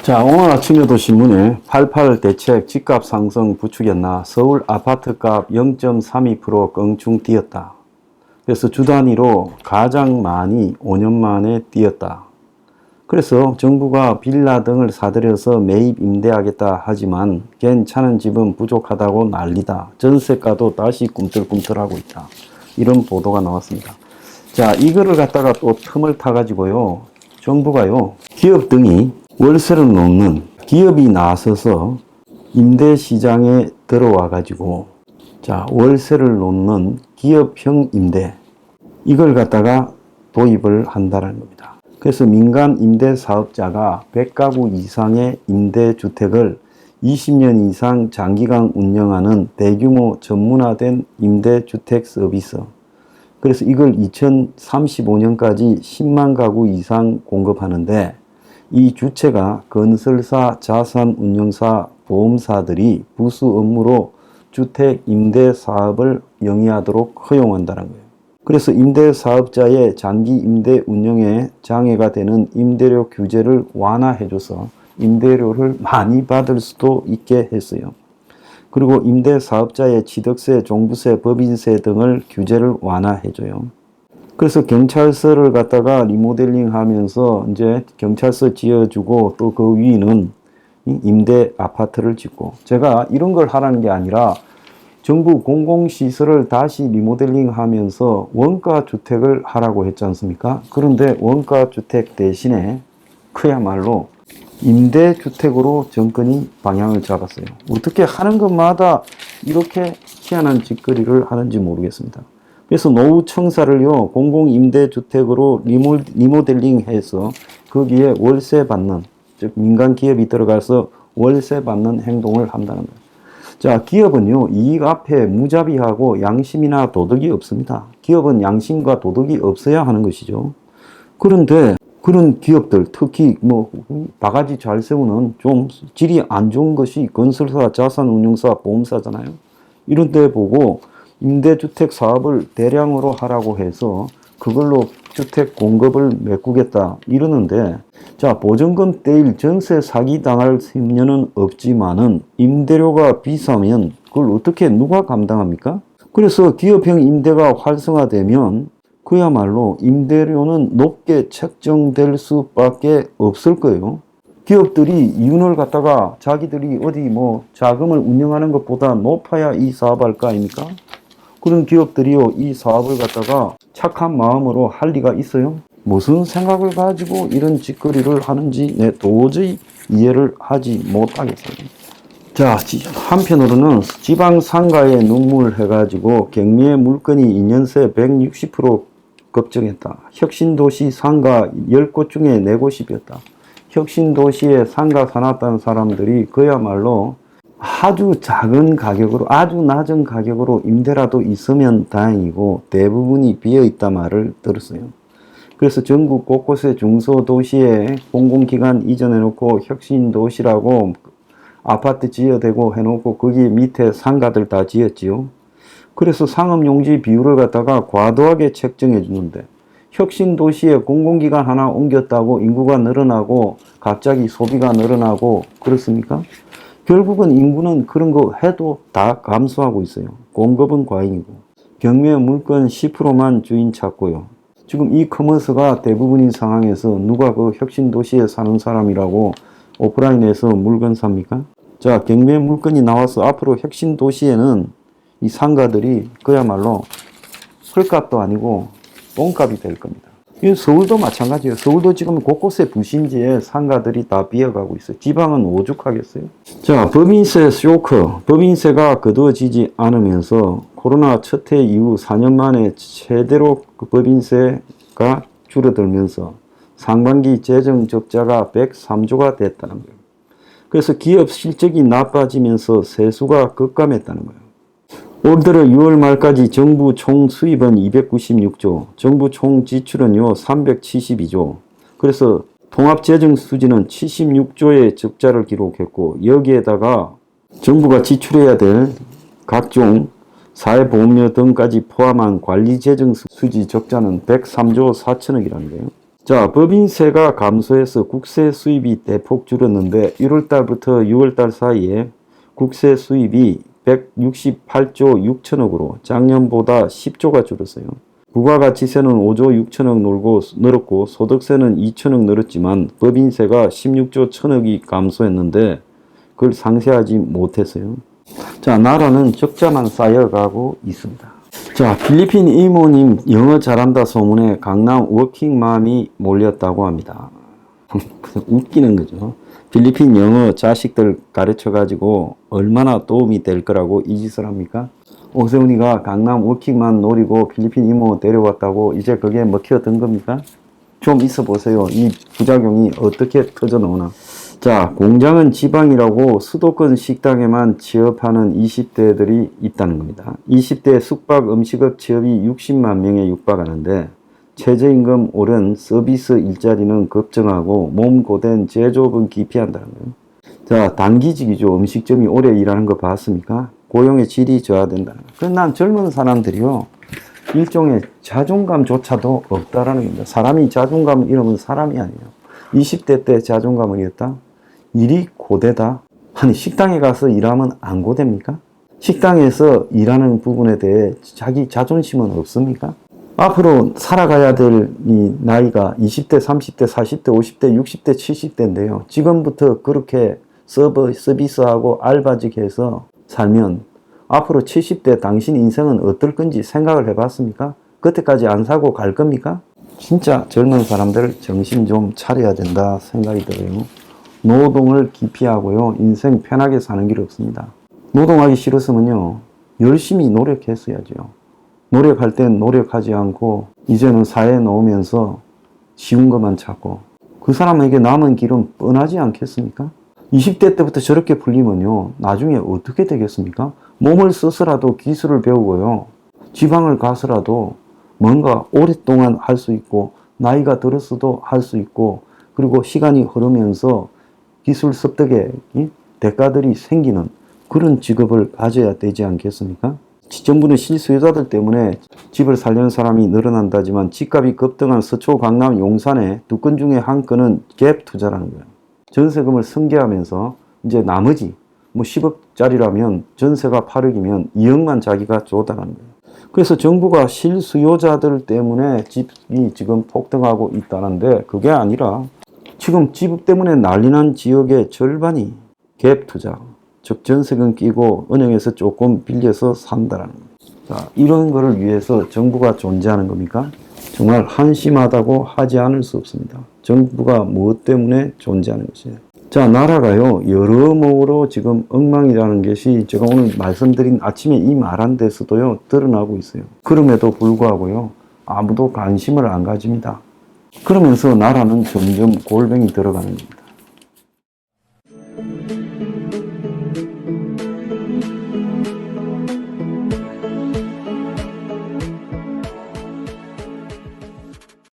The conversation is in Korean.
자, 오늘 아침에도 신문에 88 대책 집값 상승 부추겼나 서울 아파트값 0.32% 껑충 뛰었다. 그래서 주 단위로 가장 많이 5년 만에 뛰었다. 그래서 정부가 빌라 등을 사들여서 매입 임대하겠다 하지만 괜찮은 집은 부족하다고 난리다. 전세가도 다시 꿈틀꿈틀하고 있다. 이런 보도가 나왔습니다. 자, 이거를 갖다가 또 틈을 타가지고요. 정부가요, 기업 등이 월세를 놓는 기업이 나서서 임대시장에 들어와 가지고 자, 월세를 놓는 기업형 임대 이걸 갖다가 도입을 한다는 겁니다. 그래서 민간 임대사업자가 100가구 이상의 임대주택을 20년 이상 장기간 운영하는 대규모 전문화된 임대주택 서비스. 그래서 이걸 2035년까지 10만 가구 이상 공급하는데 이 주체가 건설사, 자산운용사, 보험사들이 부수 업무로 주택 임대 사업을 영위하도록 허용한다는 거예요. 그래서 임대사업자의 장기 임대 운영에 장애가 되는 임대료 규제를 완화해줘서 임대료를 많이 받을 수도 있게 했어요. 그리고 임대사업자의 취득세, 종부세, 법인세 등을 규제를 완화해줘요. 그래서 경찰서를 갖다가 리모델링 하면서 이제 경찰서 지어주고 또 그 위는 임대 아파트를 짓고, 제가 이런 걸 하라는 게 아니라 정부 공공시설을 다시 리모델링 하면서 원가주택을 하라고 했지 않습니까? 그런데 원가주택 대신에 그야말로 임대주택으로 정권이 방향을 잡았어요. 어떻게 하는 것마다 이렇게 희한한 짓거리를 하는지 모르겠습니다. 그래서 노후 청사를요, 공공임대주택으로 리모델링해서 거기에 월세 받는, 즉 민간 기업이 들어가서 월세 받는 행동을 한다는 거예요. 자, 기업은요, 이익 앞에 무자비하고 양심이나 도덕이 없습니다. 기업은 양심과 도덕이 없어야 하는 것이죠. 그런데 그런 기업들, 특히 바가지 잘 세우는 좀 질이 안 좋은 것이 건설사, 자산운용사, 보험사잖아요. 이런 데 보고 임대주택 사업을 대량으로 하라고 해서 그걸로 주택 공급을 메꾸겠다 이러는데, 자, 보증금 떼일 전세 사기 당할 심려는 없지만은 임대료가 비싸면 그걸 어떻게 누가 감당합니까? 그래서 기업형 임대가 활성화되면 그야말로 임대료는 높게 책정될 수밖에 없을 거예요. 기업들이 이윤을 갖다가 자기들이 어디 자금을 운영하는 것보다 높아야 이 사업할 거 아닙니까? 그런 기업들이요, 이 사업을 갖다가 착한 마음으로 할 리가 있어요? 무슨 생각을 가지고 이런 짓거리를 하는지 도저히 이해를 하지 못하겠어요. 자, 한편으로는 지방 상가에 눈물 해가지고 경매의 물건이 2년새 160% 급증했다. 혁신도시 상가 10곳 중에 4곳이 비었다. 혁신도시에 상가 사놨다는 사람들이 그야말로 아주 작은 가격으로, 아주 낮은 가격으로 임대라도 있으면 다행이고 대부분이 비어있다 말을 들었어요. 그래서 전국 곳곳에 중소도시에 공공기관 이전해놓고 혁신도시라고 아파트 지어대고 해놓고 거기 밑에 상가들 다 지었지요. 그래서 상업용지 비율을 갖다가 과도하게 책정해 주는데, 혁신도시에 공공기관 하나 옮겼다고 인구가 늘어나고 갑자기 소비가 늘어나고 그렇습니까? 결국은 인구는 그런 거 해도 다 감소하고 있어요. 공급은 과잉이고. 경매 물건 10%만 주인 찾고요. 지금 이커머스가 대부분인 상황에서 누가 그 혁신도시에 사는 사람이라고 오프라인에서 물건 삽니까? 자, 경매 물건이 나와서 앞으로 혁신도시에는 이 상가들이 그야말로 헐값도 아니고 똥값이 될 겁니다. 이 서울도 마찬가지예요. 서울도 지금 곳곳에 부신지에 상가들이 다 비어가고 있어요. 지방은 오죽하겠어요? 자, 법인세 쇼크. 법인세가 거두어지지 않으면서 코로나 첫 해 이후 4년 만에 최대로 그 법인세가 줄어들면서 상반기 재정 적자가 103조가 됐다는 거예요. 그래서 기업 실적이 나빠지면서 세수가 급감했다는 거예요. 올 들어 6월 말까지 정부 총 수입은 296조, 정부 총 지출은요 372조. 그래서 통합재정 수지는 76조의 적자를 기록했고, 여기에다가 정부가 지출해야 될 각종 사회보험료 등까지 포함한 관리재정 수지 적자는 103조 4천억이라는 거예요. 자, 법인세가 감소해서 국세 수입이 대폭 줄었는데 1월달부터 6월달 사이에 국세 수입이 168조 6천억으로 작년보다 10조가 줄었어요. 부가가치세는 5조 6천억 늘었고 소득세는 2천억 늘었지만 법인세가 16조 1천억이 감소했는데 그걸 상쇄하지 못했어요. 자, 나라는 적자만 쌓여가고 있습니다. 자, 필리핀 이모님 영어 잘한다 소문에 강남 워킹맘이 몰렸다고 합니다. 웃기는 거죠. 필리핀 영어 자식들 가르쳐가지고 얼마나 도움이 될 거라고 이 짓을 합니까? 오세훈이가 강남 워킹맘 노리고 필리핀 이모 데려왔다고 이제 그게 먹혀든 겁니까? 좀 있어 보세요. 이 부작용이 어떻게 터져 나오나. 자, 공장은 지방이라고 수도권 식당에만 취업하는 20대들이 있다는 겁니다. 20대 숙박 음식업 취업이 60만 명에 육박하는데 최저임금 오른 서비스 일자리는 급증하고 몸 고된 제조업은 기피한다는 거예요. 자, 단기직이죠. 음식점이 오래 일하는 거 봤습니까? 고용의 질이 저하된다는 거예요. 그래서 난 젊은 사람들이요. 일종의 자존감조차도 없다라는 겁니다. 사람이 자존감을 잃으면 사람이 아니에요. 20대 때 자존감을 잃었다? 일이 고되다? 아니, 식당에 가서 일하면 안 고됩니까? 식당에서 일하는 부분에 대해 자기 자존심은 없습니까? 앞으로 살아가야 될 이 나이가 20대, 30대, 40대, 50대, 60대, 70대인데요. 지금부터 그렇게 서비스하고 알바직 해서 살면 앞으로 70대 당신 인생은 어떨 건지 생각을 해봤습니까? 그때까지 안 사고 갈 겁니까? 진짜 젊은 사람들 정신 좀 차려야 된다 생각이 들어요. 노동을 기피하고요. 인생 편하게 사는 길 없습니다. 노동하기 싫었으면요. 열심히 노력했어야죠. 노력할 땐 노력하지 않고 이제는 사회에 나오면서 쉬운 것만 찾고 그 사람에게 남은 길은 뻔하지 않겠습니까? 20대 때부터 저렇게 풀리면요. 나중에 어떻게 되겠습니까? 몸을 써서라도 기술을 배우고요. 지방을 가서라도 뭔가 오랫동안 할 수 있고 나이가 들었어도 할 수 있고 그리고 시간이 흐르면서 기술 습득의 대가들이 생기는 그런 직업을 가져야 되지 않겠습니까? 정부는 실수요자들 때문에 집을 살려는 사람이 늘어난다지만 집값이 급등한 서초, 강남, 용산의 두 건 중에 한 건은 갭 투자라는 거예요. 전세금을 승계하면서 이제 나머지 뭐 10억짜리라면 전세가 8억이면 2억만 자기가 줘달라는 거예요. 그래서 정부가 실수요자들 때문에 집이 지금 폭등하고 있다는데 그게 아니라 지금 집 때문에 난리난 지역의 절반이 갭 투자, 즉 전세금 끼고 은행에서 조금 빌려서 산다라는 거예요. 자, 이런 거를 위해서 정부가 존재하는 겁니까? 정말 한심하다고 하지 않을 수 없습니다. 정부가 무엇 때문에 존재하는 것이에요. 자, 나라가요, 여러모로 지금 엉망이라는 것이 제가 오늘 말씀드린 아침에 이 말한 데서도요, 드러나고 있어요. 그럼에도 불구하고요, 아무도 관심을 안 가집니다. 그러면서 나라는 점점 골병이 들어가는 겁니다.